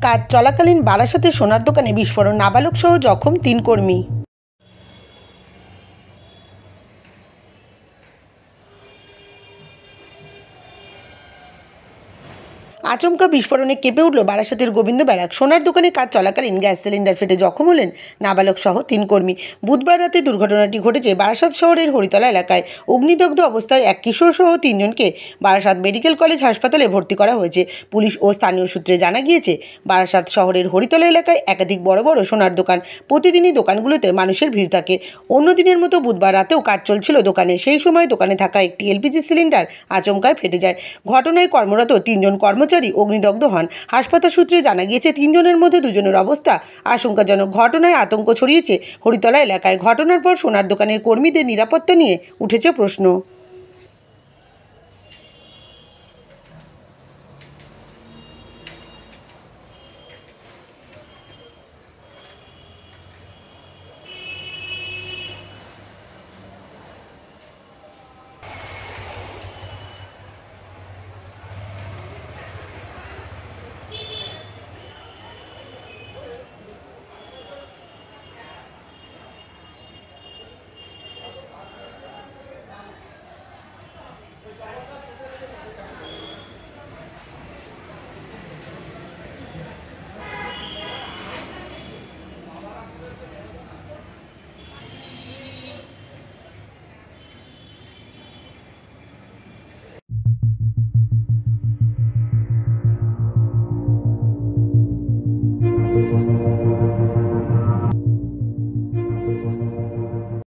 কাজ চলাকালীন বারাসাতে সোনার দোকানে বিস্ফোরণ, নাবালক সহ জখম 3 কর্মী। আচমকা বিস্ফোরণে কেঁপে উঠল বারাসাতের গোবিন্দ ব্যারাক। সোনার দোকানে কাজ চলাকালীন গ্যাস সিলিন্ডার ফেটে জখম হলেন নাবালক সহ 3 কর্মী। বুধবার রাতে দুর্ঘটনাটি ঘটেছে বারাসাত শহরের হরিতলা এলাকায়। অগ্নিদগ্ধ অবস্থায় এক কিশোর সহ 3 জনকে বারাসাত মেডিকেল কলেজ হাসপাতালে ভর্তি করা হয়েছে। পুলিশ ও স্থানীয় সূত্রে জানা গিয়েছে, বারাসাত শহরের হরিতলা এলাকায় একাধিক বড় বড় সোনার দোকান। প্রতিদিনই দোকানগুলোতে মানুষের ভিড় থাকে। অন্য দিনের মতো বুধবার রাতেও কাজ চলছিল দোকানে। সেই সময় দোকানে থাকা একটি এলপিজি সিলিন্ডার আচমকায় ফেটে যায়। ঘটনায় কর্মরত 3 জন কর্মচারী অগ্নিদগ্ধ হন। হাসপাতাল সূত্রে জানা গিয়েছে, 3 জনের মধ্যে 2 জনের অবস্থা আশঙ্কাজনক। ঘটনায় আতঙ্ক ছড়িয়েছে হরিতলা এলাকায়। ঘটনার পর সোনার দোকানের কর্মীদের নিরাপত্তা নিয়ে উঠেছে প্রশ্ন।